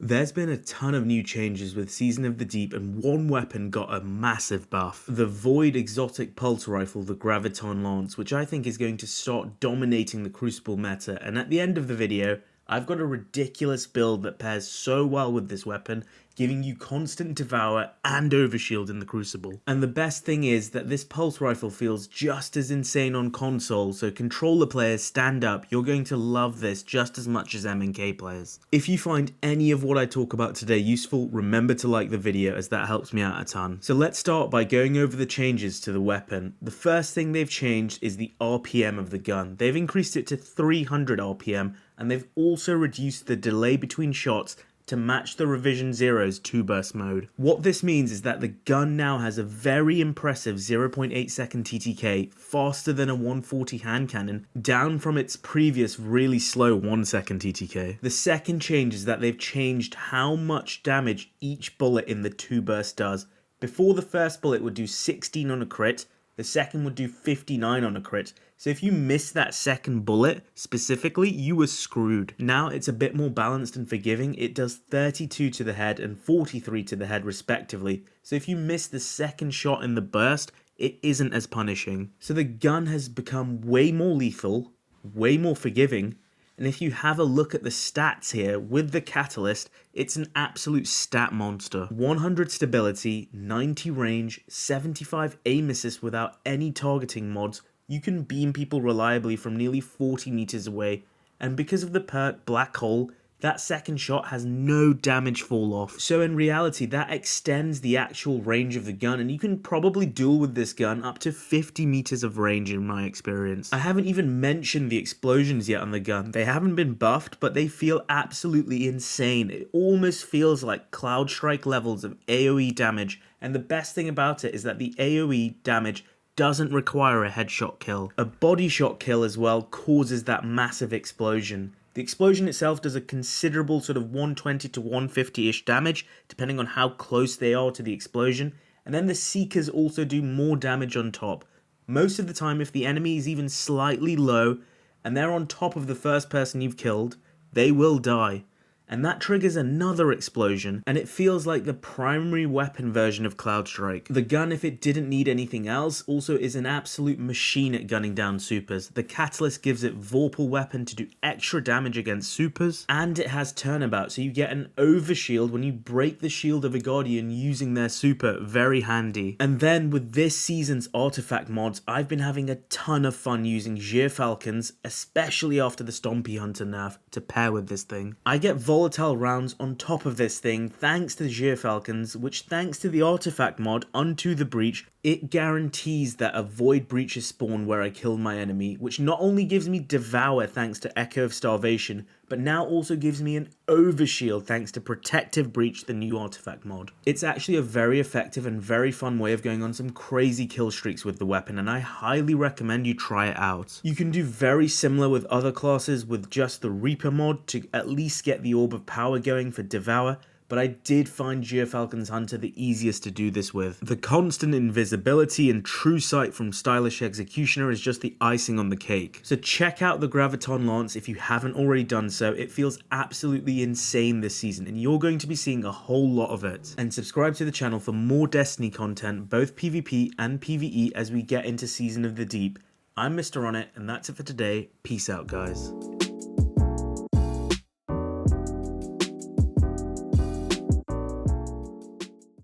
There's been a ton of new changes with Season of the Deep, and one weapon got a massive buff. The Void exotic pulse rifle, the Graviton Lance, which I think is going to start dominating the crucible meta, and at the end of the video, I've got a ridiculous build that pairs so well with this weapon, giving you constant devour and overshield in the crucible. And the best thing is that this pulse rifle feels just as insane on console, so controller players stand up, you're going to love this just as much as MK players. If you find any of what I talk about today useful, remember to like the video as that helps me out a ton. So let's start by going over the changes to the weapon. The first thing they've changed is the RPM of the gun. They've increased it to 300 RPM, and they've also reduced the delay between shots to match the Revision Zero's 2-burst mode. What this means is that the gun now has a very impressive 0.8 second TTK, faster than a 140 hand cannon, down from its previous really slow 1 second TTK. The second change is that they've changed how much damage each bullet in the 2-burst does. Before, the first bullet would do 16 on a crit, the second would do 59 on a crit. So if you missed that second bullet specifically, you were screwed. Now it's a bit more balanced and forgiving. It does 32 to the head and 43 to the head respectively. So if you miss the second shot in the burst, it isn't as punishing. So the gun has become way more lethal, way more forgiving. And if you have a look at the stats here, with the catalyst, it's an absolute stat monster. 100 stability, 90 range, 75 aim assist without any targeting mods. You can beam people reliably from nearly 40 meters away. And because of the perk Black Hole, that second shot has no damage fall off. So in reality, that extends the actual range of the gun, and you can probably duel with this gun up to 50 meters of range in my experience. I haven't even mentioned the explosions yet on the gun. They haven't been buffed, but they feel absolutely insane. It almost feels like Cloud Strike levels of AoE damage, and the best thing about it is that the AoE damage doesn't require a headshot kill. A body shot kill as well causes that massive explosion. The explosion itself does a considerable sort of 120 to 150-ish damage, depending on how close they are to the explosion, and then the Seekers also do more damage on top. Most of the time, if the enemy is even slightly low, and they're on top of the first person you've killed, they will die. And that triggers another explosion, and it feels like the primary weapon version of Cloud Strike. The gun, if it didn't need anything else, also is an absolute machine at gunning down supers. The catalyst gives it Vorpal weapon to do extra damage against supers, and it has turnabout, so you get an overshield when you break the shield of a Guardian using their super, very handy. And then with this season's artifact mods, I've been having a ton of fun using Gyrfalcons, especially after the Stompy Hunter nerf, to pair with this thing. I get volatile rounds on top of this thing thanks to the Gyrfalcons, which thanks to the artifact mod Unto the Breach, it guarantees that a void breaches spawn where I kill my enemy, which not only gives me Devour thanks to Echo of Starvation, but now also gives me an overshield thanks to Protective Breach, the new artifact mod. It's actually a very effective and very fun way of going on some crazy kill streaks with the weapon, and I highly recommend you try it out. You can do very similar with other classes with just the Reaper mod to at least get the Orb of Power going for Devour, but I did find Gyrfalcon's Hunter the easiest to do this with. The constant invisibility and true sight from Stylish Executioner is just the icing on the cake. So check out the Graviton Lance if you haven't already done so. It feels absolutely insane this season, and you're going to be seeing a whole lot of it. And subscribe to the channel for more Destiny content, both PvP and PvE, as we get into Season of the Deep. I'm Mr. On It, and that's it for today. Peace out, guys.